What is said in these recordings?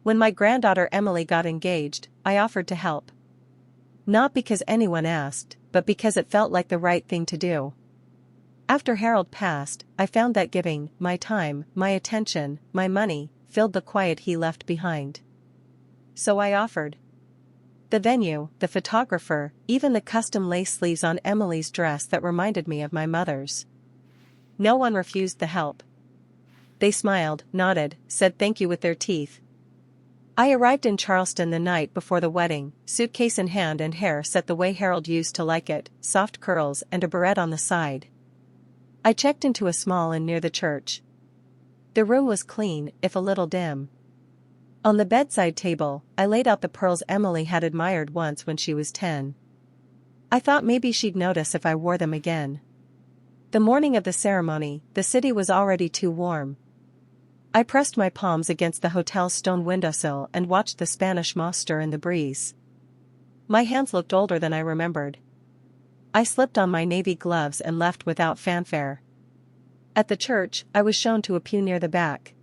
When my granddaughter Emily got engaged, I offered to help. Not because anyone asked, but because it felt like the right thing to do. After Harold passed, I found that giving my time, my attention, my money, filled the quiet he left behind. So I offered. The venue, the photographer, even the custom lace sleeves on Emily's dress that reminded me of my mother's. No one refused the help. They smiled, nodded, said thank you with their teeth. I arrived in Charleston the night before the wedding, suitcase in hand and hair set the way Harold used to like it, soft curls and a beret on the side. I checked into a small inn near the church. The room was clean, if a little dim. On the bedside table, I laid out the pearls Emily had admired once when she was 10. I thought maybe she'd notice if I wore them again. The morning of the ceremony, the city was already too warm. I pressed my palms against the hotel's stone windowsill and watched the Spanish moss stir in the breeze. My hands looked older than I remembered. I slipped on my navy gloves and left without fanfare. At the church, I was shown to a pew near the back.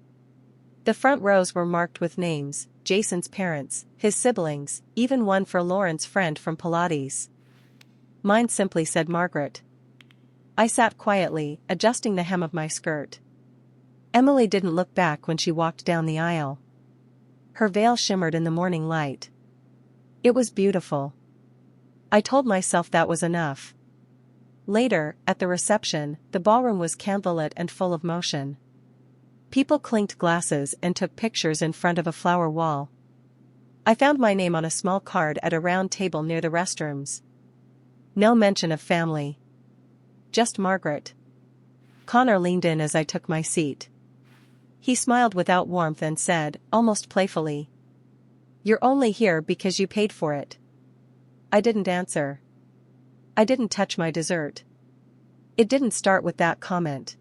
The front rows were marked with names, Jason's parents, his siblings, even one for Lauren's friend from Pilates. Mine simply said Margaret. I sat quietly, adjusting the hem of my skirt. Emily didn't look back when she walked down the aisle. Her veil shimmered in the morning light. It was beautiful. I told myself that was enough. Later, at the reception, the ballroom was candlelit and full of motion. People clinked glasses and took pictures in front of a flower wall. I found my name on a small card at a round table near the restrooms. No mention of family. Just Margaret. Connor leaned in as I took my seat. He smiled without warmth and said, almost playfully, "You're only here because you paid for it." I didn't answer. I didn't touch my dessert. It didn't start with that comment.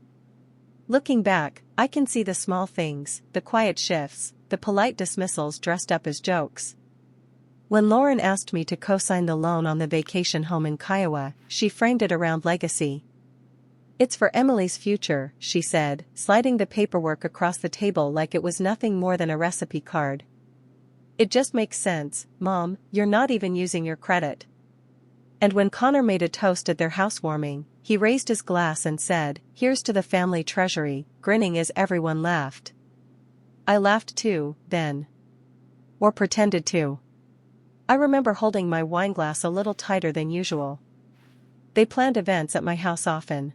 Looking back, I can see the small things, the quiet shifts, the polite dismissals dressed up as jokes. When Lauren asked me to co-sign the loan on the vacation home in Kiowa, she framed it around legacy. "It's for Emily's future," she said, sliding the paperwork across the table like it was nothing more than a recipe card. "It just makes sense, Mom, you're not even using your credit." And when Connor made a toast at their housewarming, he raised his glass and said, "Here's to the family treasury," grinning as everyone laughed. I laughed too, then. Or pretended to. I remember holding my wineglass a little tighter than usual. They planned events at my house often.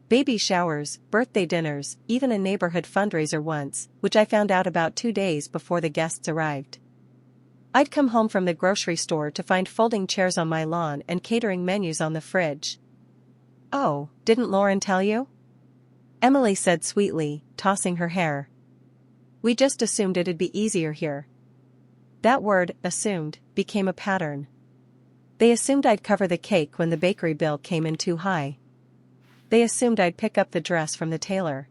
Baby showers, birthday dinners, even a neighborhood fundraiser once, which I found out about 2 days before the guests arrived. I'd come home from the grocery store to find folding chairs on my lawn and catering menus on the fridge. "Oh, didn't Lauren tell you?" Emily said sweetly, tossing her hair. "We just assumed it'd be easier here." That word, assumed, became a pattern. They assumed I'd cover the cake when the bakery bill came in too high. They assumed I'd pick up the dress from the tailor.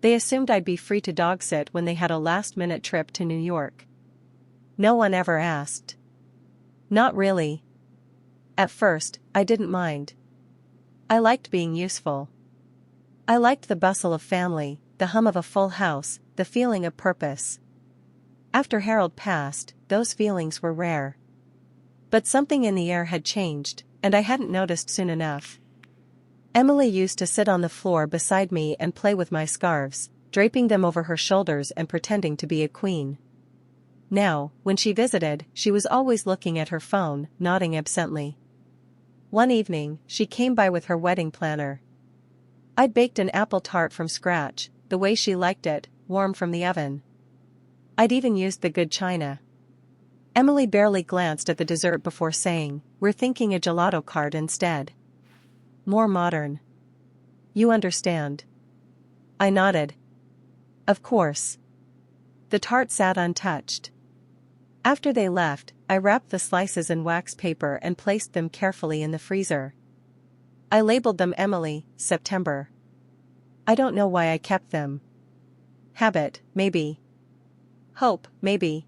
They assumed I'd be free to dog sit when they had a last-minute trip to New York. No one ever asked. Not really. At first, I didn't mind. I liked being useful. I liked the bustle of family, the hum of a full house, the feeling of purpose. After Harold passed, those feelings were rare. But something in the air had changed, and I hadn't noticed soon enough. Emily used to sit on the floor beside me and play with my scarves, draping them over her shoulders and pretending to be a queen. Now, when she visited, she was always looking at her phone, nodding absently. One evening, she came by with her wedding planner. I'd baked an apple tart from scratch, the way she liked it, warm from the oven. I'd even used the good china. Emily barely glanced at the dessert before saying, "We're thinking a gelato card instead. More modern. You understand." I nodded. Of course. The tart sat untouched. After they left, I wrapped the slices in wax paper and placed them carefully in the freezer. I labeled them Emily, September. I don't know why I kept them. Habit, maybe. Hope, maybe.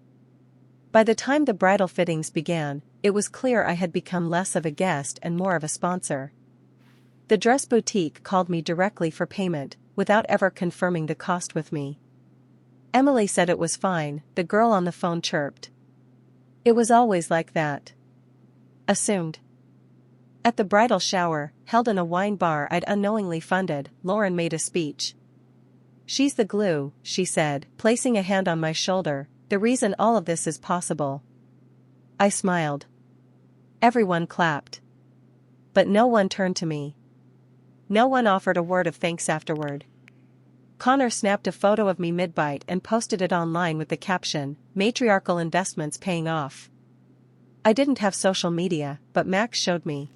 By the time the bridal fittings began, it was clear I had become less of a guest and more of a sponsor. The dress boutique called me directly for payment, without ever confirming the cost with me. Emily said it was fine, the girl on the phone chirped. It was always like that. Assumed. At the bridal shower, held in a wine bar I'd unknowingly funded, Lauren made a speech. She's the glue, she said, placing a hand on my shoulder, the reason all of this is possible. I smiled. Everyone clapped. But no one turned to me. No one offered a word of thanks afterward. Connor snapped a photo of me mid-bite and posted it online with the caption, "Matriarchal investments paying off." I didn't have social media, but Max showed me.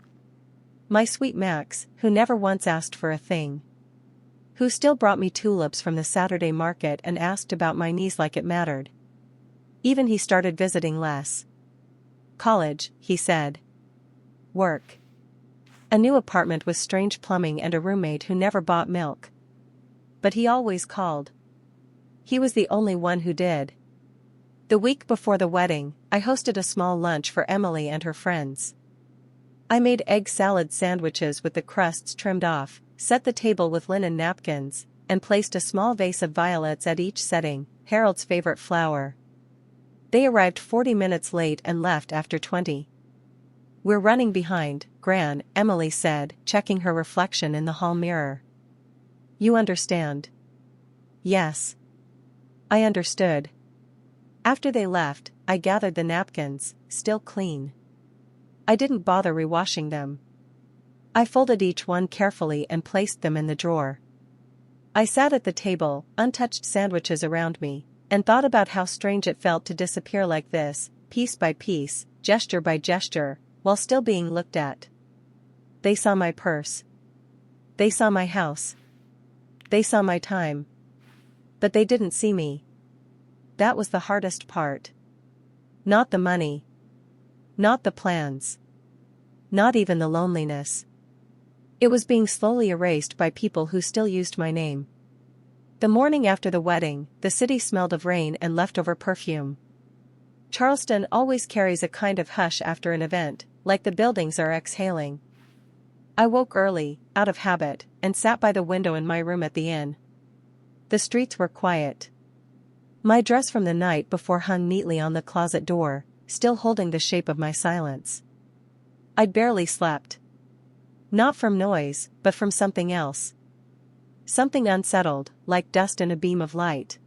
My sweet Max, who never once asked for a thing. Who still brought me tulips from the Saturday market and asked about my knees like it mattered. Even he started visiting less. College, he said. Work. A new apartment with strange plumbing and a roommate who never bought milk. But he always called. He was the only one who did. The week before the wedding, I hosted a small lunch for Emily and her friends. I made egg salad sandwiches with the crusts trimmed off, set the table with linen napkins, and placed a small vase of violets at each setting, Harold's favorite flower. They arrived 40 minutes late and left after 20. We're running behind, Gran, Emily said, checking her reflection in the hall mirror. You understand? Yes. I understood. After they left, I gathered the napkins, still clean. I didn't bother rewashing them. I folded each one carefully and placed them in the drawer. I sat at the table, untouched sandwiches around me, and thought about how strange it felt to disappear like this, piece by piece, gesture by gesture, while still being looked at. They saw my purse. They saw my house. They saw my time. But they didn't see me. That was the hardest part. Not the money. Not the plans. Not even the loneliness. It was being slowly erased by people who still used my name. The morning after the wedding, the city smelled of rain and leftover perfume. Charleston always carries a kind of hush after an event, like the buildings are exhaling. I woke early, out of habit, and sat by the window in my room at the inn. The streets were quiet. My dress from the night before hung neatly on the closet door, still holding the shape of my silence. I'd barely slept. Not from noise, but from something else. Something unsettled, like dust in a beam of light.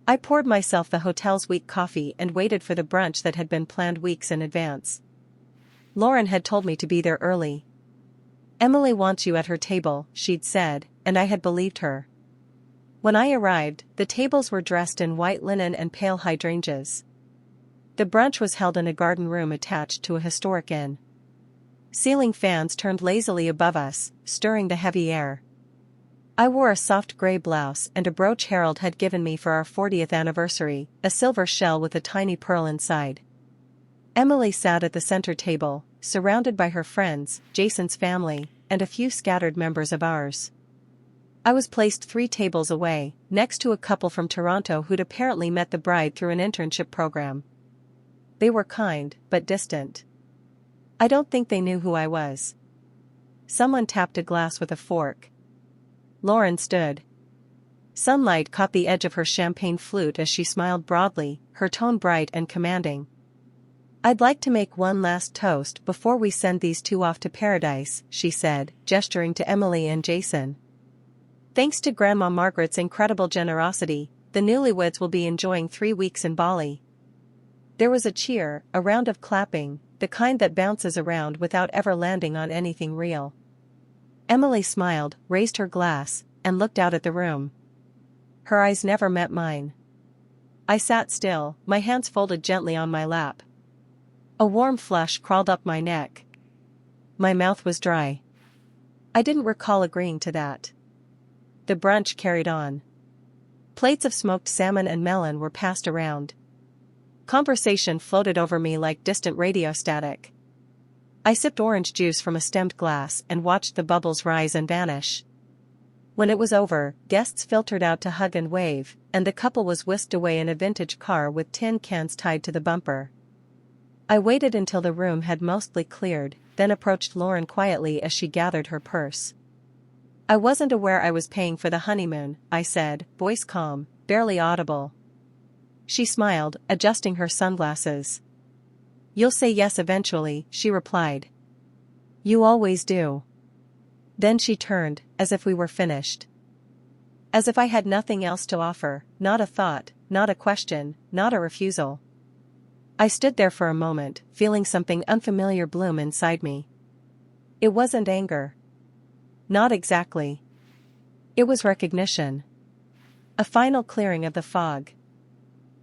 I poured myself the hotel's weak coffee and waited for the brunch that had been planned weeks in advance. Lauren had told me to be there early. Emily wants you at her table, she'd said, and I had believed her. When I arrived, the tables were dressed in white linen and pale hydrangeas. The brunch was held in a garden room attached to a historic inn. Ceiling fans turned lazily above us, stirring the heavy air. I wore a soft gray blouse and a brooch Harold had given me for our 40th anniversary, a silver shell with a tiny pearl inside. Emily sat at the center table, surrounded by her friends, Jason's family, and a few scattered members of ours. I was placed 3 tables away, next to a couple from Toronto who'd apparently met the bride through an internship program. They were kind, but distant. I don't think they knew who I was. Someone tapped a glass with a fork. Lauren stood. Sunlight caught the edge of her champagne flute as she smiled broadly, her tone bright and commanding. I'd like to make one last toast before we send these 2 off to paradise, she said, gesturing to Emily and Jason. Thanks to Grandma Margaret's incredible generosity, the newlyweds will be enjoying 3 weeks in Bali. There was a cheer, a round of clapping, the kind that bounces around without ever landing on anything real. Emily smiled, raised her glass, and looked out at the room. Her eyes never met mine. I sat still, my hands folded gently on my lap. A warm flush crawled up my neck. My mouth was dry. I didn't recall agreeing to that. The brunch carried on. Plates of smoked salmon and melon were passed around. Conversation floated over me like distant radio static. I sipped orange juice from a stemmed glass and watched the bubbles rise and vanish. When it was over, guests filtered out to hug and wave, and the couple was whisked away in a vintage car with tin cans tied to the bumper. I waited until the room had mostly cleared, then approached Lauren quietly as she gathered her purse. I wasn't aware I was paying for the honeymoon, I said, voice calm, barely audible. She smiled, adjusting her sunglasses. "You'll say yes eventually," she replied. "You always do." Then she turned, as if we were finished. As if I had nothing else to offer, not a thought, not a question, not a refusal. I stood there for a moment, feeling something unfamiliar bloom inside me. It wasn't anger. Not exactly. It was recognition. A final clearing of the fog.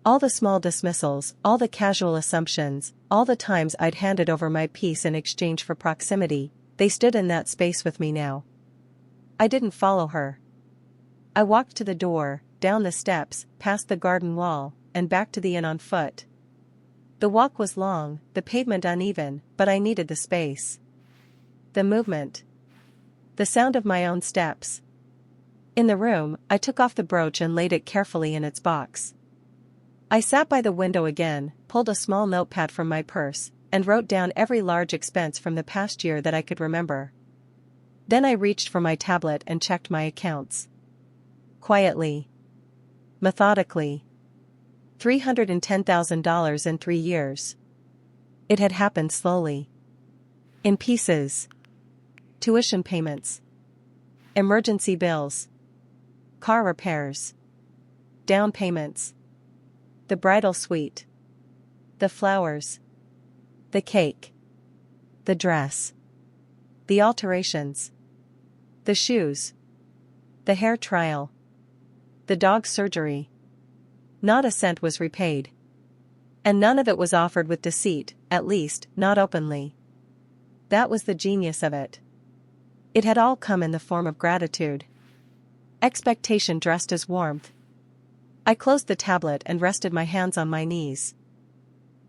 All the small dismissals, all the casual assumptions, all the times I'd handed over my peace in exchange for proximity, they stood in that space with me now. I didn't follow her. I walked to the door, down the steps, past the garden wall, and back to the inn on foot. The walk was long, the pavement uneven, but I needed the space. The movement. The sound of my own steps. In the room, I took off the brooch and laid it carefully in its box. I sat by the window again, pulled a small notepad from my purse, and wrote down every large expense from the past year that I could remember. Then I reached for my tablet and checked my accounts. Quietly. Methodically. $310,000 in 3 years. It had happened slowly. In pieces. Tuition payments. Emergency bills. Car repairs. Down payments. The bridal suite. The flowers. The cake. The dress. The alterations. The shoes. The hair trial. The dog surgery. Not a cent was repaid. And none of it was offered with deceit, at least, not openly. That was the genius of it. It had all come in the form of gratitude. Expectation dressed as warmth. I closed the tablet and rested my hands on my knees.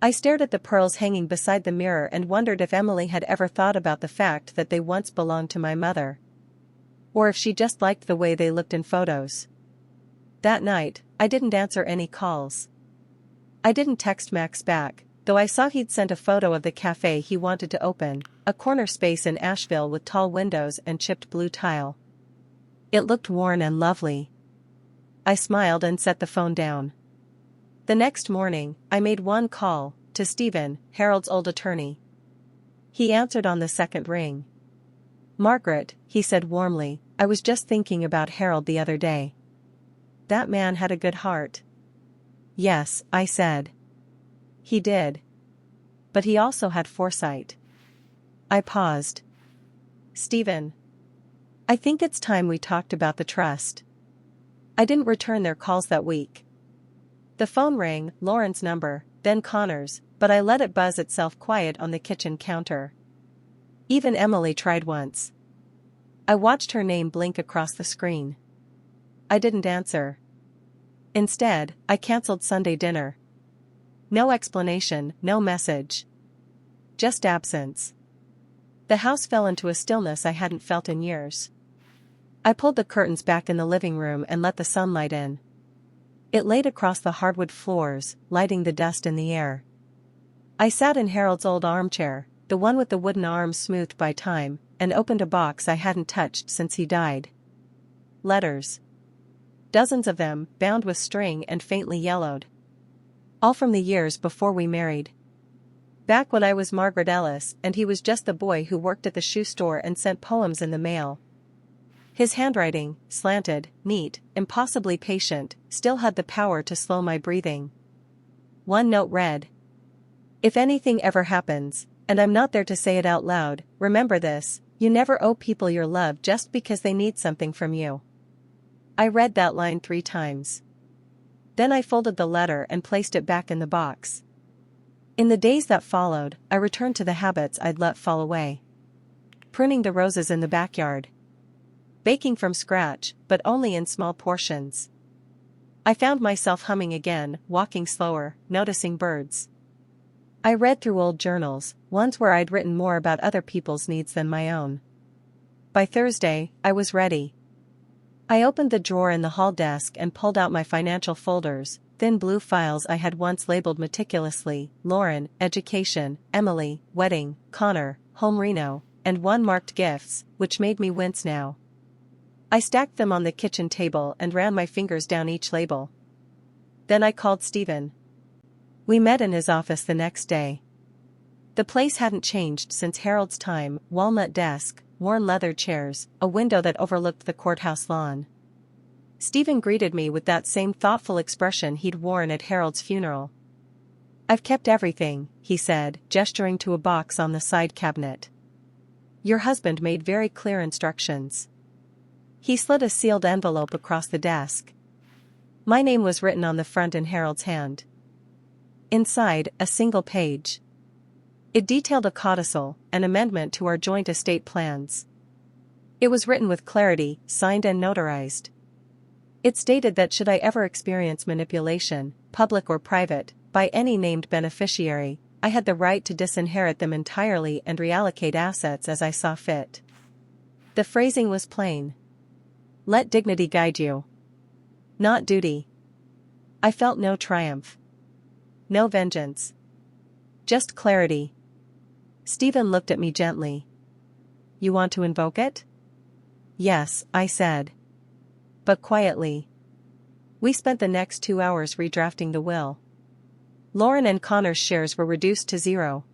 I stared at the pearls hanging beside the mirror and wondered if Emily had ever thought about the fact that they once belonged to my mother. Or if she just liked the way they looked in photos. That night, I didn't answer any calls. I didn't text Max back, though I saw he'd sent a photo of the cafe he wanted to open, a corner space in Asheville with tall windows and chipped blue tile. It looked worn and lovely. I smiled and set the phone down. The next morning, I made one call, to Stephen, Harold's old attorney. He answered on the second ring. "Margaret," he said warmly, "I was just thinking about Harold the other day. That man had a good heart." "Yes," I said. "He did. But he also had foresight." I paused. "Stephen. I think it's time we talked about the trust." I didn't return their calls that week. The phone rang, Lauren's number, then Connor's, but I let it buzz itself quiet on the kitchen counter. Even Emily tried once. I watched her name blink across the screen. I didn't answer. Instead, I canceled Sunday dinner. No explanation, no message. Just absence. The house fell into a stillness I hadn't felt in years. I pulled the curtains back in the living room and let the sunlight in. It laid across the hardwood floors, lighting the dust in the air. I sat in Harold's old armchair, the one with the wooden arms smoothed by time, and opened a box I hadn't touched since he died. Letters. Dozens of them, bound with string and faintly yellowed. All from the years before we married. Back when I was Margaret Ellis and he was just the boy who worked at the shoe store and sent poems in the mail. His handwriting, slanted, neat, impossibly patient, still had the power to slow my breathing. One note read, "If anything ever happens, and I'm not there to say it out loud, remember this, you never owe people your love just because they need something from you." I read that line 3 times. Then I folded the letter and placed it back in the box. In the days that followed, I returned to the habits I'd let fall away. Pruning the roses in the backyard. Baking from scratch, but only in small portions. I found myself humming again, walking slower, noticing birds. I read through old journals, ones where I'd written more about other people's needs than my own. By Thursday, I was ready. I opened the drawer in the hall desk and pulled out my financial folders, thin blue files I had once labeled meticulously, Lauren, education, Emily, wedding, Connor, home reno, and one marked gifts, which made me wince now. I stacked them on the kitchen table and ran my fingers down each label. Then I called Stephen. We met in his office the next day. The place hadn't changed since Harold's time: walnut desk, worn leather chairs, a window that overlooked the courthouse lawn. Stephen greeted me with that same thoughtful expression he'd worn at Harold's funeral. "I've kept everything," he said, gesturing to a box on the side cabinet. "Your husband made very clear instructions." He slid a sealed envelope across the desk. My name was written on the front in Harold's hand. Inside, a single page. It detailed a codicil, an amendment to our joint estate plans. It was written with clarity, signed and notarized. It stated that should I ever experience manipulation, public or private, by any named beneficiary, I had the right to disinherit them entirely and reallocate assets as I saw fit. The phrasing was plain. Let dignity guide you. Not duty. I felt no triumph. No vengeance. Just clarity. Stephen looked at me gently. "You want to invoke it?" "Yes," I said. But quietly. We spent the next 2 hours redrafting the will. Lauren and Connor's shares were reduced to 0.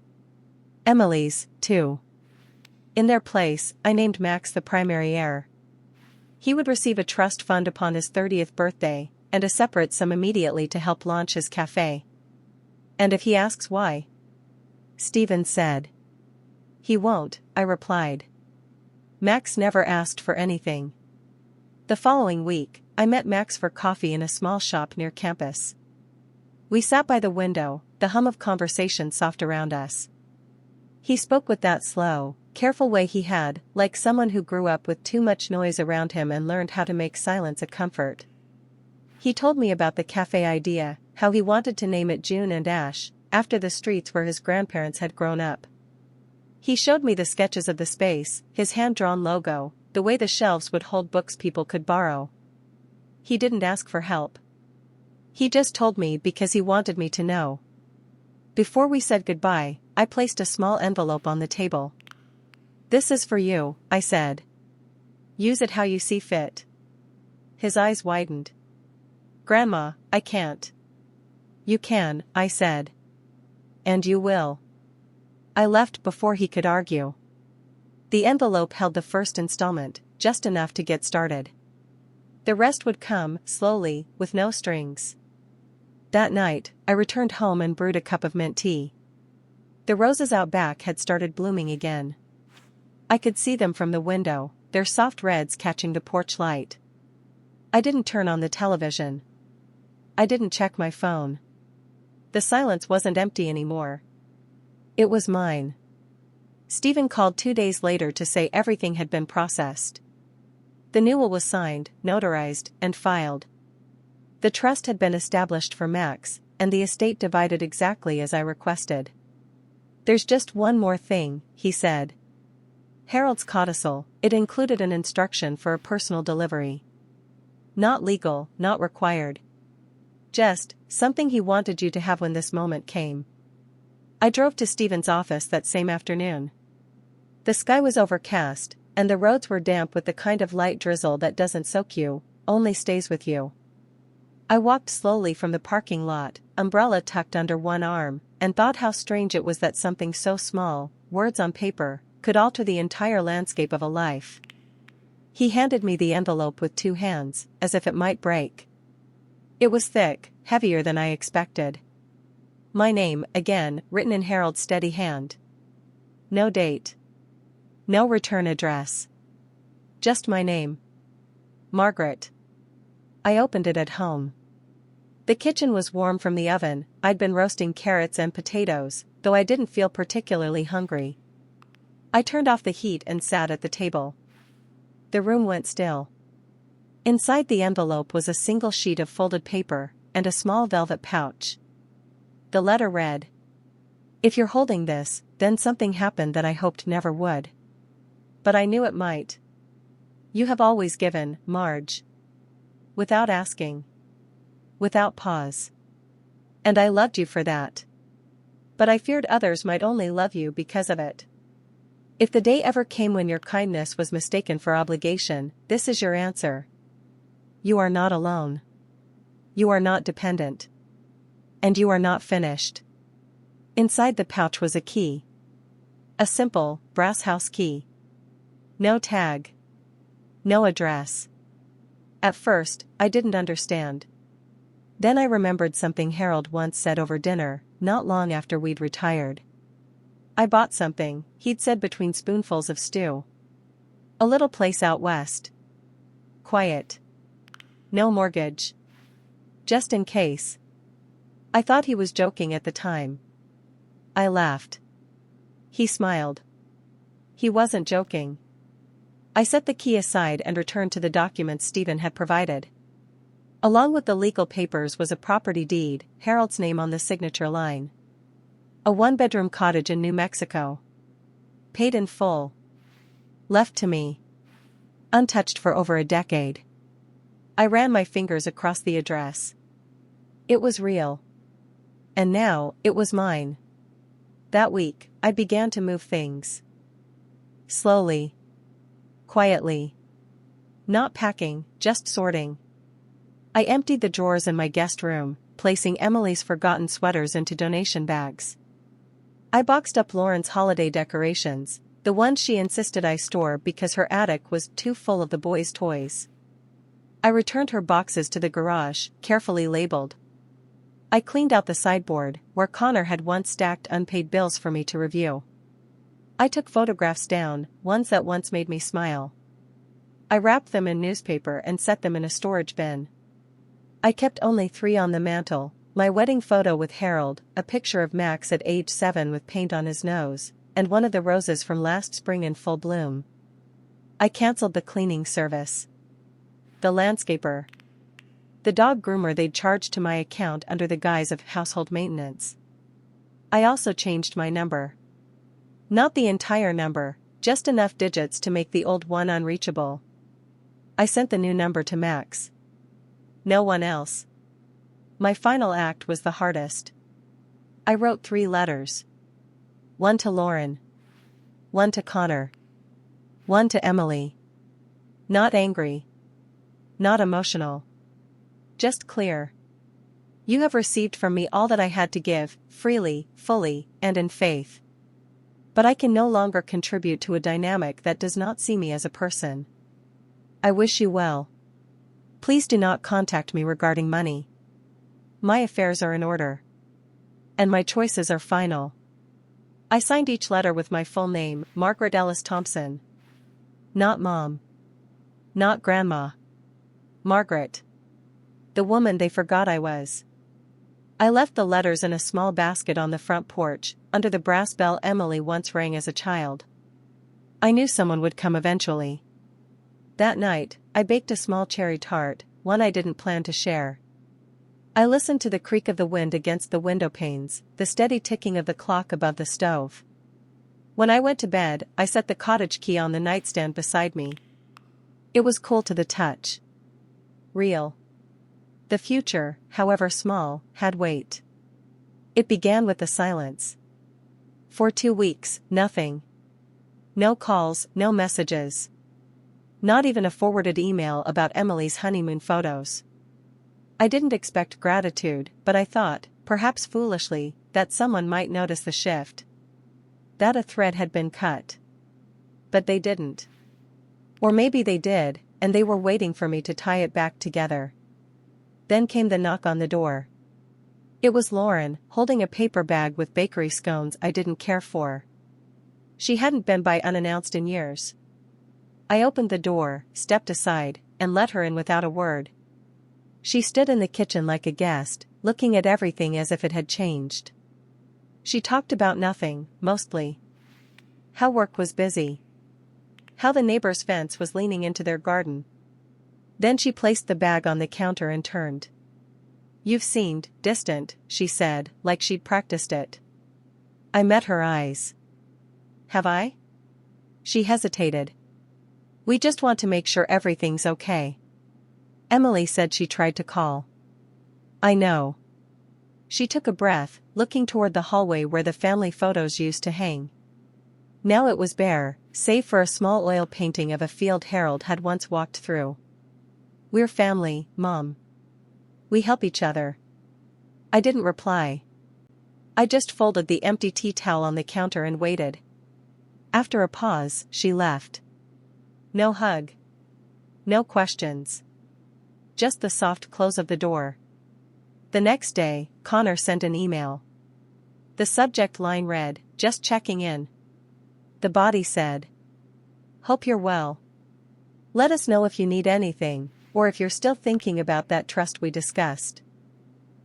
Emily's, too. In their place, I named Max the primary heir. He would receive a trust fund upon his 30th birthday, and a separate sum immediately to help launch his cafe. "And if he asks why?" Stephen said. "He won't," I replied. Max never asked for anything. The following week, I met Max for coffee in a small shop near campus. We sat by the window, the hum of conversation soft around us. He spoke with that slow, careful way he had, like someone who grew up with too much noise around him and learned how to make silence a comfort. He told me about the cafe idea, how he wanted to name it June and Ash, after the streets where his grandparents had grown up. He showed me the sketches of the space, his hand-drawn logo, the way the shelves would hold books people could borrow. He didn't ask for help. He just told me because he wanted me to know. Before we said goodbye, I placed a small envelope on the table. "This is for you," I said. "Use it how you see fit." His eyes widened. "Grandma, I can't." "You can," I said. "And you will." I left before he could argue. The envelope held the first installment, just enough to get started. The rest would come, slowly, with no strings. That night, I returned home and brewed a cup of mint tea. The roses out back had started blooming again. I could see them from the window, their soft reds catching the porch light. I didn't turn on the television. I didn't check my phone. The silence wasn't empty anymore. It was mine. Stephen called 2 days later to say everything had been processed. The new will was signed, notarized, and filed. The trust had been established for Max, and the estate divided exactly as I requested. "There's just one more thing," he said. Harold's codicil, it included an instruction for a personal delivery. Not legal, not required. Just something he wanted you to have when this moment came. I drove to Stephen's office that same afternoon. The sky was overcast, and the roads were damp with the kind of light drizzle that doesn't soak you, only stays with you. I walked slowly from the parking lot, umbrella tucked under one arm, and thought how strange it was that something so small, words on paper, could alter the entire landscape of a life. He handed me the envelope with 2 hands, as if it might break. It was thick, heavier than I expected. My name, again, written in Harold's steady hand. No date. No return address. Just my name. Margaret. I opened it at home. The kitchen was warm from the oven. I'd been roasting carrots and potatoes, though I didn't feel particularly hungry. I turned off the heat and sat at the table. The room went still. Inside the envelope was a single sheet of folded paper, and a small velvet pouch. The letter read, "If you're holding this, then something happened that I hoped never would. But I knew it might. You have always given, Marge. Without asking. Without pause. And I loved you for that. But I feared others might only love you because of it. If the day ever came when your kindness was mistaken for obligation, this is your answer. You are not alone. You are not dependent. And you are not finished. Inside the pouch was a key. A simple, brass house key. No tag. No address. At first, I didn't understand. Then I remembered something Harold once said over dinner, not long after we'd retired. I bought something, he'd said between spoonfuls of stew. A little place out west. Quiet. No mortgage. Just in case. I thought he was joking at the time. I laughed. He smiled. He wasn't joking. I set the key aside and returned to the documents Stephen had provided. Along with the legal papers was a property deed, Harold's name on the signature line. A one-bedroom cottage in New Mexico. Paid in full. Left to me. Untouched for over a decade. I ran my fingers across the address. It was real. And now, it was mine. That week, I began to move things. Slowly. Quietly. Not packing, just sorting. I emptied the drawers in my guest room, placing Emily's forgotten sweaters into donation bags. I boxed up Lauren's holiday decorations, the ones she insisted I store because her attic was too full of the boys' toys. I returned her boxes to the garage, carefully labeled. I cleaned out the sideboard, where Connor had once stacked unpaid bills for me to review. I took photographs down, ones that once made me smile. I wrapped them in newspaper and set them in a storage bin. I kept only 3 on the mantel, my wedding photo with Harold, a picture of Max at age 7 with paint on his nose, and one of the roses from last spring in full bloom. I canceled the cleaning service. The landscaper. The dog groomer they'd charged to my account under the guise of household maintenance. I also changed my number. Not the entire number, just enough digits to make the old one unreachable. I sent the new number to Max. No one else. My final act was the hardest. I wrote 3 letters. 1 to Lauren. 1 to Connor. 1 to Emily. Not angry. Not emotional. Just clear. You have received from me all that I had to give, freely, fully, and in faith. But I can no longer contribute to a dynamic that does not see me as a person. I wish you well. Please do not contact me regarding money. My affairs are in order. And my choices are final. I signed each letter with my full name, Margaret Ellis Thompson. Not Mom. Not Grandma. Margaret. The woman they forgot I was. I left the letters in a small basket on the front porch, under the brass bell Emily once rang as a child. I knew someone would come eventually. That night, I baked a small cherry tart, one I didn't plan to share. I listened to the creak of the wind against the window panes, the steady ticking of the clock above the stove. When I went to bed, I set the cottage key on the nightstand beside me. It was cool to the touch. Real. The future, however small, had weight. It began with the silence. For 2 weeks, nothing. No calls, no messages. Not even a forwarded email about Emily's honeymoon photos. I didn't expect gratitude, but I thought, perhaps foolishly, that someone might notice the shift. That a thread had been cut. But they didn't. Or maybe they did, and they were waiting for me to tie it back together. Then came the knock on the door. It was Lauren, holding a paper bag with bakery scones I didn't care for. She hadn't been by unannounced in years. I opened the door, stepped aside, and let her in without a word. She stood in the kitchen like a guest, looking at everything as if it had changed. She talked about nothing, mostly. How work was busy. How the neighbor's fence was leaning into their garden. Then she placed the bag on the counter and turned. "You've seemed distant," she said, like she'd practiced it. I met her eyes. "Have I?" She hesitated. "We just want to make sure everything's okay." Emily said she tried to call. "I know." She took a breath, looking toward the hallway where the family photos used to hang. Now it was bare, save for a small oil painting of a field Harold had once walked through. "We're family, Mom." We help each other. I didn't reply. I just folded the empty tea towel on the counter and waited. After a pause, she left. No hug. No questions. Just the soft close of the door. The next day, Connor sent an email. The subject line read, "Just checking in." The body said, "Hope you're well. Let us know if you need anything, or if you're still thinking about that trust we discussed.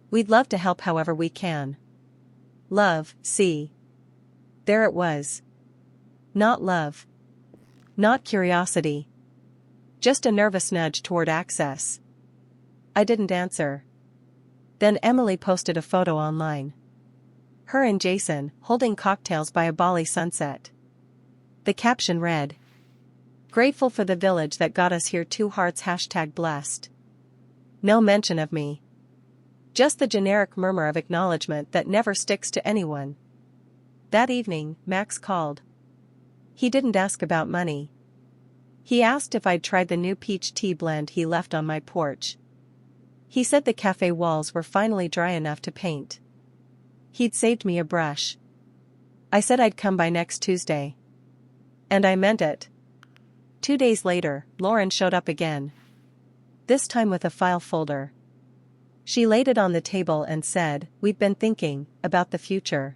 We'd love to help however we can. Love, C." There it was. Not love. Not curiosity. Just a nervous nudge toward access. I didn't answer. Then Emily posted a photo online. Her and Jason, holding cocktails by a Bali sunset. The caption read, "Grateful for the village that got us here, 2 hearts #blessed." No mention of me. Just the generic murmur of acknowledgement that never sticks to anyone. That evening, Max called. He didn't ask about money. He asked if I'd tried the new peach tea blend he left on my porch. He said the cafe walls were finally dry enough to paint. He'd saved me a brush. I said I'd come by next Tuesday. And I meant it. 2 days later, Lauren showed up again. This time with a file folder. She laid it on the table and said, "We've been thinking about the future.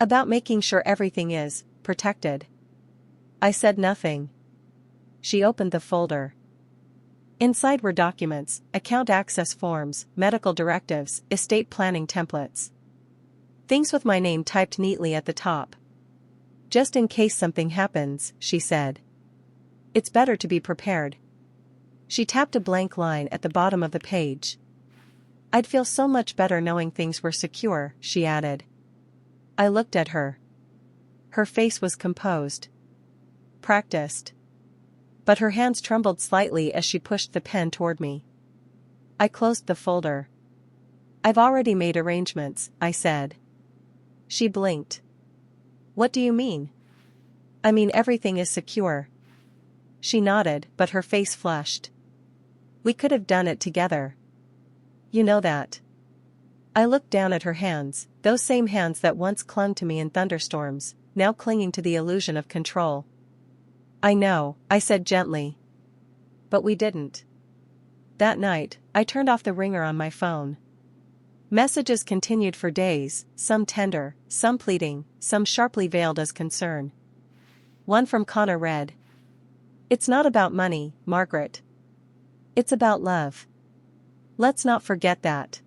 About making sure everything is protected." I said nothing. She opened the folder. Inside were documents, account access forms, medical directives, estate planning templates. Things with my name typed neatly at the top. "Just in case something happens," she said. "It's better to be prepared." She tapped a blank line at the bottom of the page. "I'd feel so much better knowing things were secure," she added. I looked at her. Her face was composed. Practiced. But her hands trembled slightly as she pushed the pen toward me. I closed the folder. "I've already made arrangements," I said. She blinked. "What do you mean?" "I mean everything is secure." She nodded, but her face flushed. "We could have done it together. You know that." I looked down at her hands, those same hands that once clung to me in thunderstorms, now clinging to the illusion of control. "I know," I said gently. "But we didn't." That night, I turned off the ringer on my phone. Messages continued for days, some tender, some pleading, some sharply veiled as concern. One from Connor read, "It's not about money, Margaret. It's about love. Let's not forget that."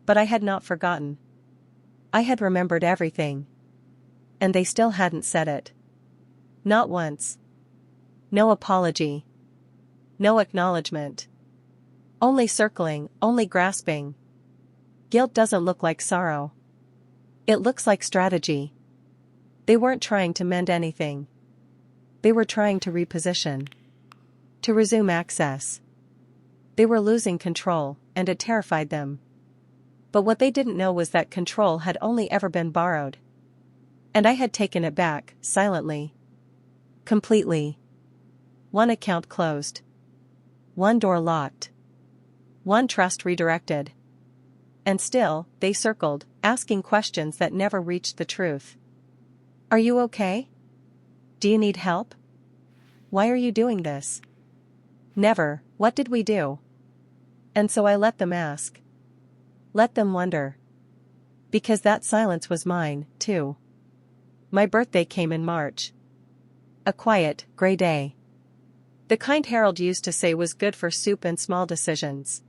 But I had not forgotten. I had remembered everything. And they still hadn't said it. Not once. No apology. No acknowledgement. Only circling, only grasping. Guilt doesn't look like sorrow. It looks like strategy. They weren't trying to mend anything. They were trying to reposition. To resume access. They were losing control, and it terrified them. But what they didn't know was that control had only ever been borrowed. And I had taken it back, silently. Completely. One account closed. One door locked. One trust redirected. And still, they circled, asking questions that never reached the truth. "Are you okay? Do you need help? Why are you doing this?" Never, "What did we do?" And so I let them ask. Let them wonder. Because that silence was mine, too. My birthday came in March. A quiet, gray day. The kind Harold used to say was good for soup and small decisions.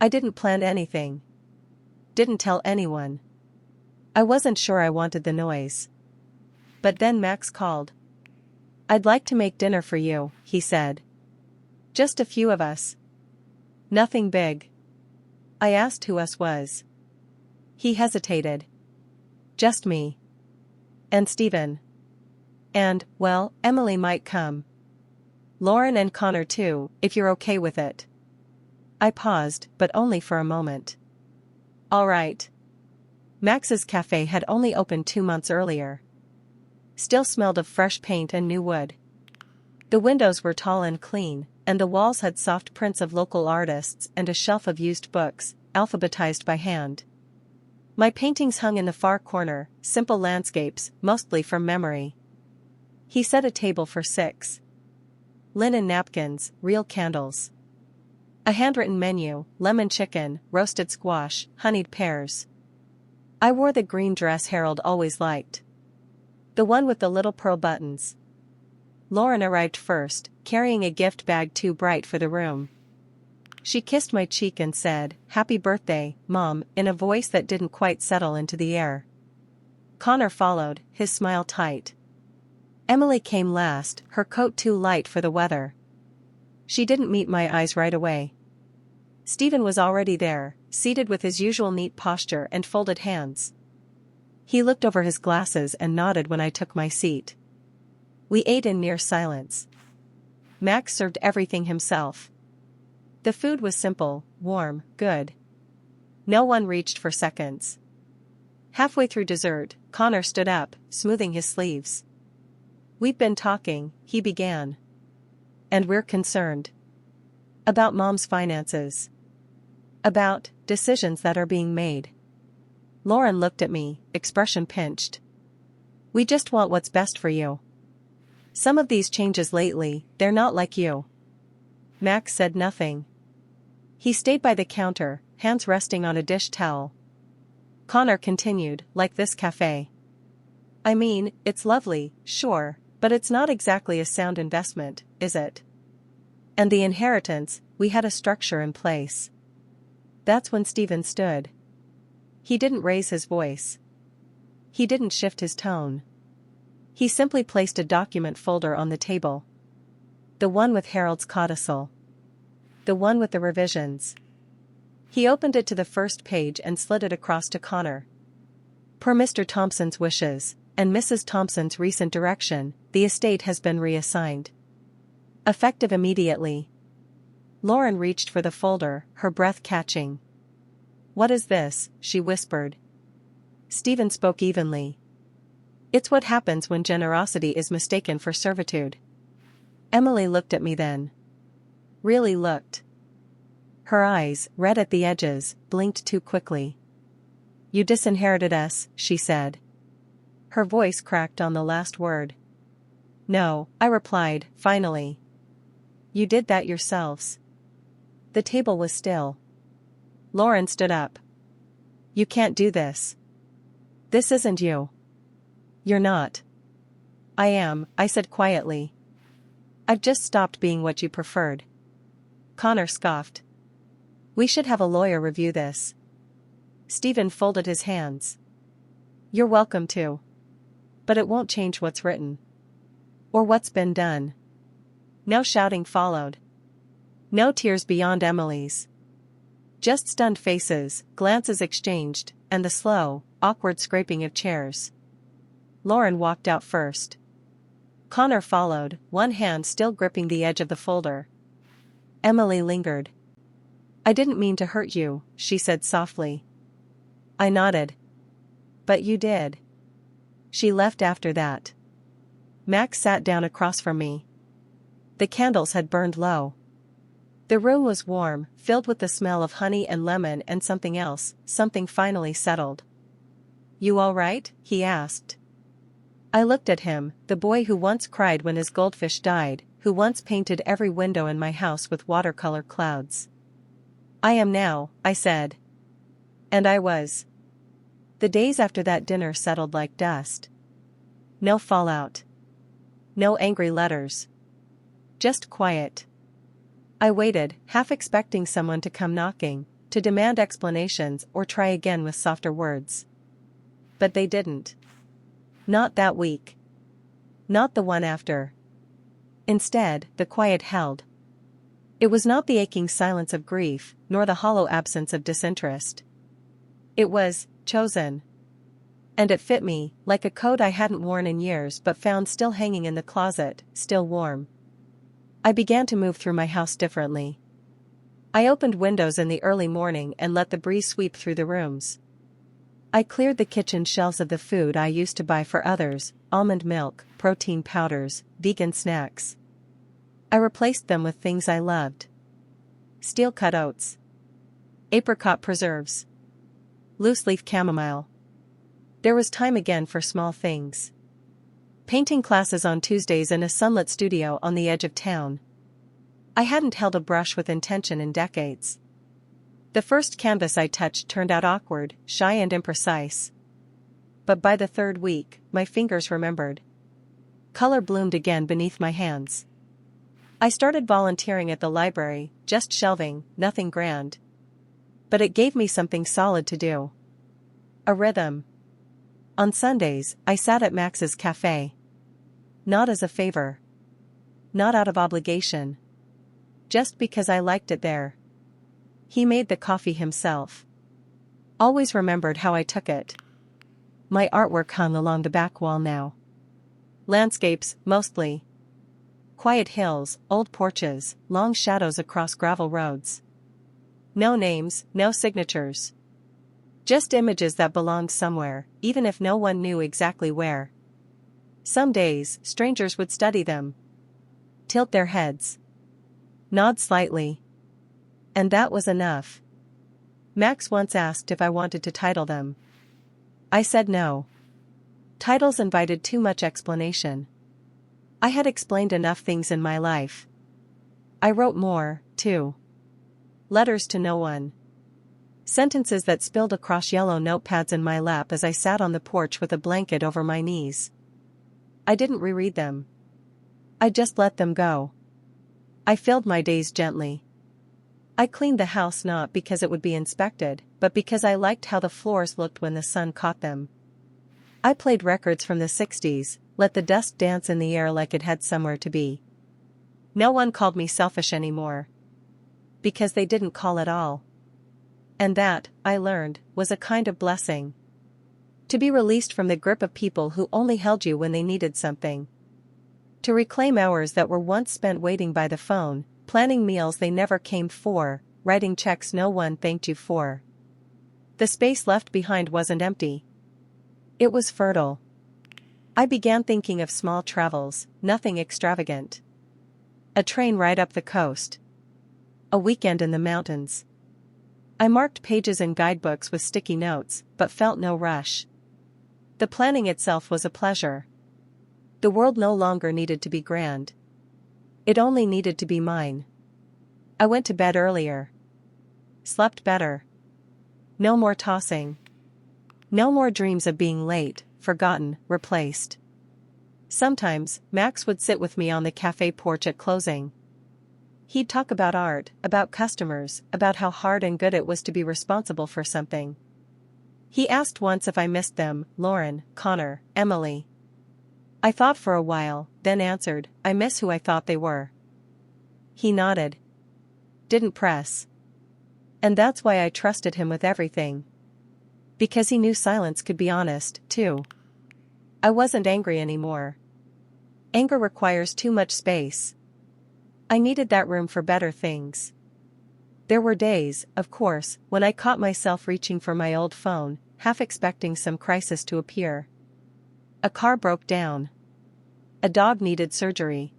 I didn't plan anything. Didn't tell anyone. I wasn't sure I wanted the noise. But then Max called. "I'd like to make dinner for you," he said. "Just a few of us. Nothing big." I asked who us was. He hesitated. "Just me. And Stephen. And, well, Emily might come. Lauren and Connor too, if you're okay with it." I paused, but only for a moment. All right. Max's cafe had only opened 2 months earlier. Still smelled of fresh paint and new wood. The windows were tall and clean, and the walls had soft prints of local artists and a shelf of used books, alphabetized by hand. My paintings hung in the far corner, simple landscapes, mostly from memory. He set a table for 6. Linen napkins, real candles. A handwritten menu, lemon chicken, roasted squash, honeyed pears. I wore the green dress Harold always liked. The one with the little pearl buttons. Lauren arrived first, carrying a gift bag too bright for the room. She kissed my cheek and said, "Happy birthday, Mom," in a voice that didn't quite settle into the air. Connor followed, his smile tight. Emily came last, her coat too light for the weather. She didn't meet my eyes right away. Stephen was already there, seated with his usual neat posture and folded hands. He looked over his glasses and nodded when I took my seat. We ate in near silence. Max served everything himself. The food was simple, warm, good. No one reached for seconds. Halfway through dessert, Connor stood up, smoothing his sleeves. "We've been talking," he began. "And we're concerned. About Mom's finances. About decisions that are being made." Lauren looked at me, expression pinched. "We just want what's best for you. Some of these changes lately, they're not like you." Max said nothing. He stayed by the counter, hands resting on a dish towel. Connor continued, "Like this cafe. I mean, it's lovely, sure, but it's not exactly a sound investment, is it? And the inheritance, we had a structure in place." That's when Stephen stood. He didn't raise his voice. He didn't shift his tone. He simply placed a document folder on the table. The one with Harold's codicil. The one with the revisions. He opened it to the first page and slid it across to Connor. "Per Mr. Thompson's wishes, and Mrs. Thompson's recent direction, the estate has been reassigned. Effective immediately." Lauren reached for the folder, her breath catching. "What is this?" she whispered. Stephen spoke evenly. "It's what happens when generosity is mistaken for servitude." Emily looked at me then. Really looked. Her eyes, red at the edges, blinked too quickly. "You disinherited us," she said. Her voice cracked on the last word. "No," I replied, finally. "You did that yourselves." The table was still. Lauren stood up. "You can't do this. This isn't you." "You're not." "I am," I said quietly. "I've just stopped being what you preferred." Connor scoffed. "We should have a lawyer review this." Stephen folded his hands. "You're welcome to. But it won't change what's written. Or what's been done." No shouting followed. No tears beyond Emily's. Just stunned faces, glances exchanged, and the slow, awkward scraping of chairs. Lauren walked out first. Connor followed, one hand still gripping the edge of the folder. Emily lingered. "I didn't mean to hurt you," she said softly. I nodded. "But you did." She left after that. Max sat down across from me. The candles had burned low. The room was warm, filled with the smell of honey and lemon and something else, something finally settled. "You all right?" he asked. I looked at him, the boy who once cried when his goldfish died, who once painted every window in my house with watercolor clouds. "I am now," I said. And I was. The days after that dinner settled like dust. No fallout. No angry letters. Just quiet. I waited, half expecting someone to come knocking, to demand explanations or try again with softer words. But they didn't. Not that week. Not the one after. Instead, the quiet held. It was not the aching silence of grief, nor the hollow absence of disinterest. It was chosen. And it fit me, like a coat I hadn't worn in years but found still hanging in the closet, still warm. I began to move through my house differently. I opened windows in the early morning and let the breeze sweep through the rooms. I cleared the kitchen shelves of the food I used to buy for others, almond milk, protein powders, vegan snacks. I replaced them with things I loved. Steel-cut oats. Apricot preserves. Loose-leaf chamomile. There was time again for small things. Painting classes on Tuesdays and a sunlit studio on the edge of town. I hadn't held a brush with intention in decades. The first canvas I touched turned out awkward, shy and imprecise. But by the third week, my fingers remembered. Color bloomed again beneath my hands. I started volunteering at the library, just shelving, nothing grand. But it gave me something solid to do. A rhythm. On Sundays, I sat at Max's cafe. Not as a favor. Not out of obligation. Just because I liked it there. He made the coffee himself. Always remembered how I took it. My artwork hung along the back wall now. Landscapes, mostly. Quiet hills, old porches, long shadows across gravel roads. No names, no signatures. Just images that belonged somewhere, even if no one knew exactly where. Some days, strangers would study them. Tilt their heads. Nod slightly. And that was enough. Max once asked if I wanted to title them. I said no. Titles invited too much explanation. I had explained enough things in my life. I wrote more, too. Letters to no one. Sentences that spilled across yellow notepads in my lap as I sat on the porch with a blanket over my knees. I didn't reread them. I just let them go. I filled my days gently. I cleaned the house not because it would be inspected, but because I liked how the floors looked when the sun caught them. I played records from the 60s, let the dust dance in the air like it had somewhere to be. No one called me selfish anymore. Because they didn't call at all. And that, I learned, was a kind of blessing. To be released from the grip of people who only held you when they needed something. To reclaim hours that were once spent waiting by the phone, planning meals they never came for, writing checks no one thanked you for. The space left behind wasn't empty. It was fertile. I began thinking of small travels, nothing extravagant. A train ride up the coast. A weekend in the mountains. I marked pages in guidebooks with sticky notes, but felt no rush. The planning itself was a pleasure. The world no longer needed to be grand. It only needed to be mine. I went to bed earlier. Slept better. No more tossing. No more dreams of being late, forgotten, replaced. Sometimes, Max would sit with me on the cafe porch at closing. He'd talk about art, about customers, about how hard and good it was to be responsible for something. He asked once if I missed them, Lauren, Connor, Emily. I thought for a while, then answered, I miss who I thought they were. He nodded. Didn't press. And that's why I trusted him with everything. Because he knew silence could be honest, too. I wasn't angry anymore. Anger requires too much space. I needed that room for better things. There were days, of course, when I caught myself reaching for my old phone, half expecting some crisis to appear. A car broke down. A dog needed surgery.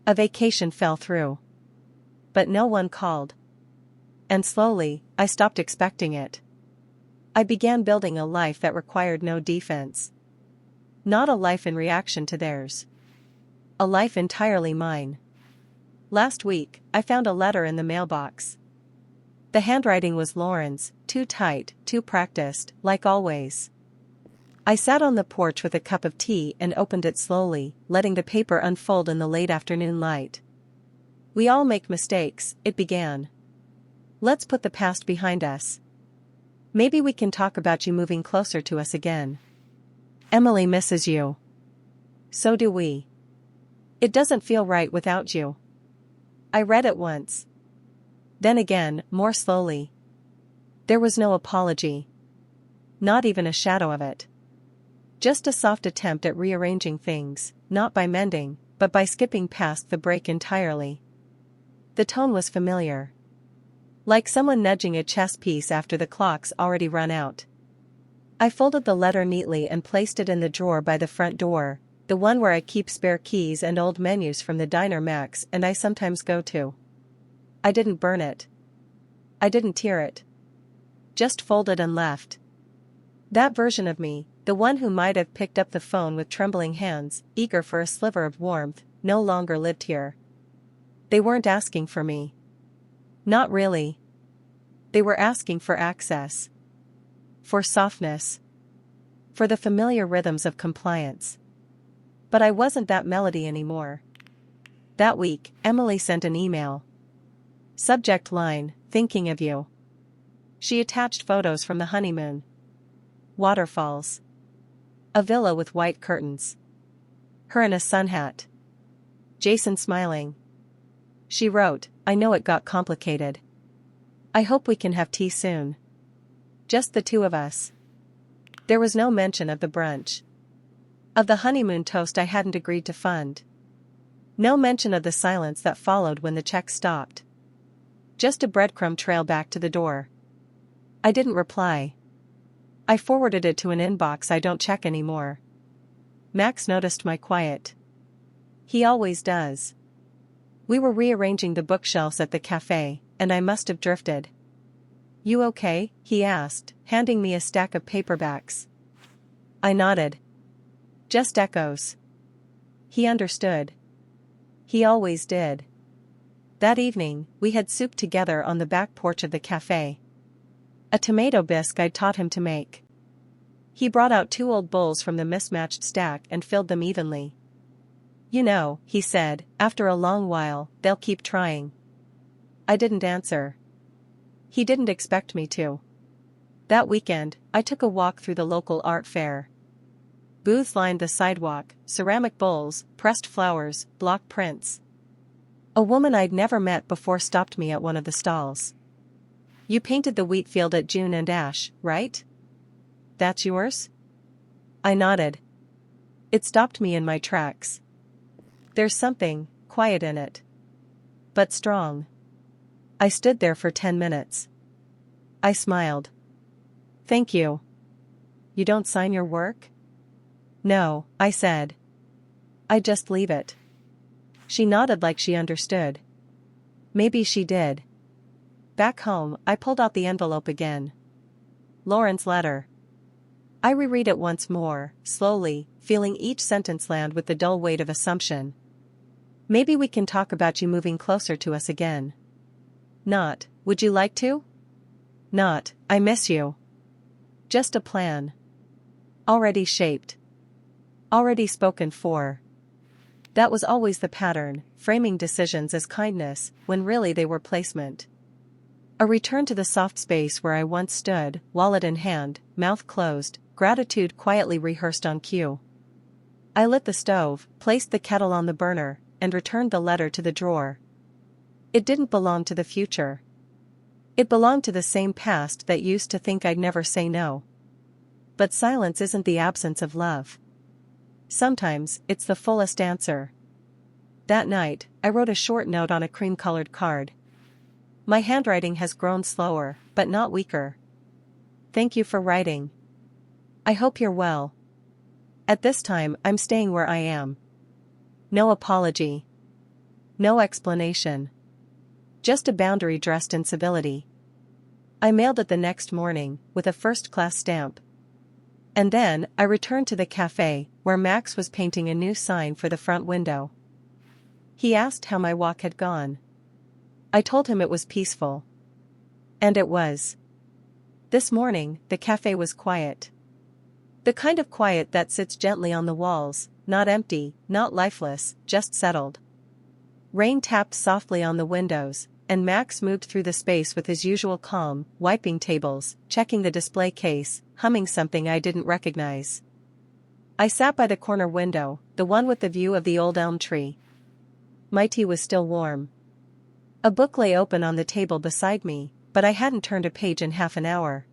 A vacation fell through. But no one called. And slowly, I stopped expecting it. I began building a life that required no defense. Not a life in reaction to theirs. A life entirely mine. Last week, I found a letter in the mailbox. The handwriting was Lauren's, too tight, too practiced, like always. I sat on the porch with a cup of tea and opened it slowly, letting the paper unfold in the late afternoon light. We all make mistakes, it began. Let's put the past behind us. Maybe we can talk about you moving closer to us again. Emily misses you. So do we. It doesn't feel right without you. I read it once. Then again, more slowly. There was no apology. Not even a shadow of it. Just a soft attempt at rearranging things, not by mending, but by skipping past the break entirely. The tone was familiar. Like someone nudging a chess piece after the clock's already run out. I folded the letter neatly and placed it in the drawer by the front door, the one where I keep spare keys and old menus from the diner Max and I sometimes go to. I didn't burn it. I didn't tear it. Just folded and left. That version of me, the one who might have picked up the phone with trembling hands, eager for a sliver of warmth, no longer lived here. They weren't asking for me. Not really. They were asking for access. For softness. For the familiar rhythms of compliance. But I wasn't that Melody anymore. That week, Emily sent an email. Subject line, thinking of you. She attached photos from the honeymoon. Waterfalls. A villa with white curtains. Her in a sun hat. Jason smiling. She wrote, I know it got complicated. I hope we can have tea soon. Just the two of us. There was no mention of the brunch. Of the honeymoon toast I hadn't agreed to fund. No mention of the silence that followed when the check stopped. Just a breadcrumb trail back to the door. I didn't reply. I forwarded it to an inbox I don't check anymore. Max noticed my quiet. He always does. We were rearranging the bookshelves at the cafe, and I must have drifted. You okay? He asked, handing me a stack of paperbacks. I nodded. Just echoes. He understood. He always did. That evening, we had soup together on the back porch of the cafe. A tomato bisque I'd taught him to make. He brought out 2 old bowls from the mismatched stack and filled them evenly. You know, he said, after a long while, they'll keep trying. I didn't answer. He didn't expect me to. That weekend, I took a walk through the local art fair. Booths lined the sidewalk, ceramic bowls, pressed flowers, block prints. A woman I'd never met before stopped me at one of the stalls. You painted the wheat field at June and Ash, right? That's yours? I nodded. It stopped me in my tracks. There's something quiet in it. But strong. I stood there for 10 minutes. I smiled. Thank you. You don't sign your work? No, I said. I just leave it. She nodded like she understood. Maybe she did. Back home, I pulled out the envelope again. Lauren's letter. I reread it once more, slowly, feeling each sentence land with the dull weight of assumption. Maybe we can talk about you moving closer to us again. Not, would you like to? Not, I miss you. Just a plan. Already shaped. Already spoken for. That was always the pattern, framing decisions as kindness, when really they were placement. A return to the soft space where I once stood, wallet in hand, mouth closed, gratitude quietly rehearsed on cue. I lit the stove, placed the kettle on the burner, and returned the letter to the drawer. It didn't belong to the future. It belonged to the same past that used to think I'd never say no. But silence isn't the absence of love. Sometimes, it's the fullest answer. That night, I wrote a short note on a cream-colored card. My handwriting has grown slower, but not weaker. Thank you for writing. I hope you're well. At this time, I'm staying where I am. No apology. No explanation. Just a boundary dressed in civility. I mailed it the next morning, with a first-class stamp. And then, I returned to the cafe, where Max was painting a new sign for the front window. He asked how my walk had gone. I told him it was peaceful. And it was. This morning, the cafe was quiet. The kind of quiet that sits gently on the walls, not empty, not lifeless, just settled. Rain tapped softly on the windows, and Max moved through the space with his usual calm, wiping tables, checking the display case, humming something I didn't recognize. I sat by the corner window, the one with the view of the old elm tree. My tea was still warm. A book lay open on the table beside me, but I hadn't turned a page in half an hour.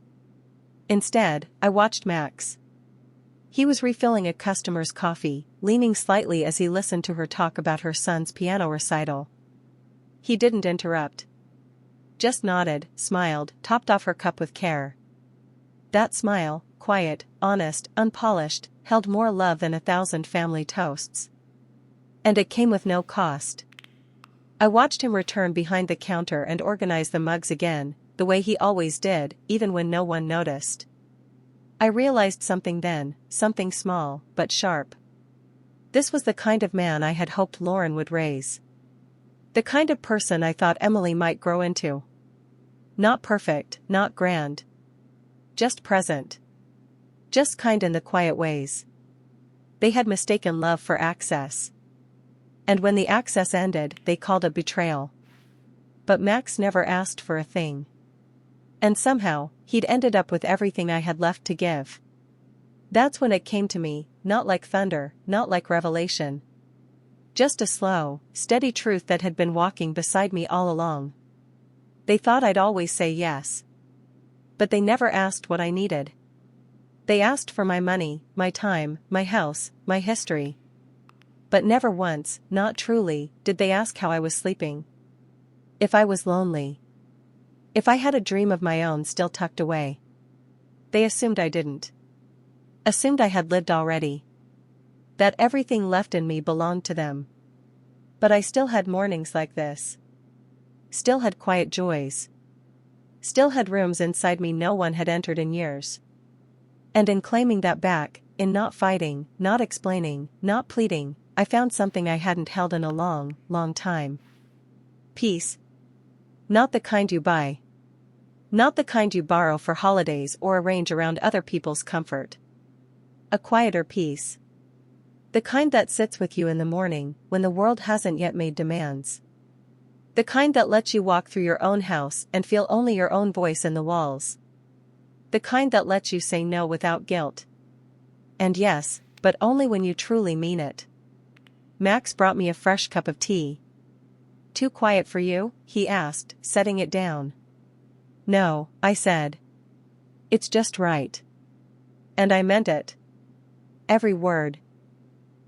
Instead, I watched Max. He was refilling a customer's coffee, leaning slightly as he listened to her talk about her son's piano recital. He didn't interrupt. Just nodded, smiled, topped off her cup with care. That smile, quiet, honest, unpolished, held more love than 1,000 family toasts. And it came with no cost. I watched him return behind the counter and organize the mugs again, the way he always did, even when no one noticed. I realized something then, something small, but sharp. This was the kind of man I had hoped Lauren would raise. The kind of person I thought Emily might grow into. Not perfect, not grand. Just present. Just kind in the quiet ways. They had mistaken love for access. And when the access ended, they called it betrayal. But Max never asked for a thing. And somehow, he'd ended up with everything I had left to give. That's when it came to me, not like thunder, not like revelation. Just a slow, steady truth that had been walking beside me all along. They thought I'd always say yes. But they never asked what I needed. They asked for my money, my time, my house, my history. But never once, not truly, did they ask how I was sleeping. If I was lonely. If I had a dream of my own still tucked away. They assumed I didn't. Assumed I had lived already. That everything left in me belonged to them. But I still had mornings like this. Still had quiet joys. Still had rooms inside me no one had entered in years. And in claiming that back, in not fighting, not explaining, not pleading, I found something I hadn't held in a long, long time. Peace. Not the kind you buy. Not the kind you borrow for holidays or arrange around other people's comfort. A quieter peace. The kind that sits with you in the morning when the world hasn't yet made demands. The kind that lets you walk through your own house and feel only your own voice in the walls. The kind that lets you say no without guilt. And yes, but only when you truly mean it. Max brought me a fresh cup of tea. Too quiet for you? He asked, setting it down. No, I said. It's just right. And I meant it. Every word,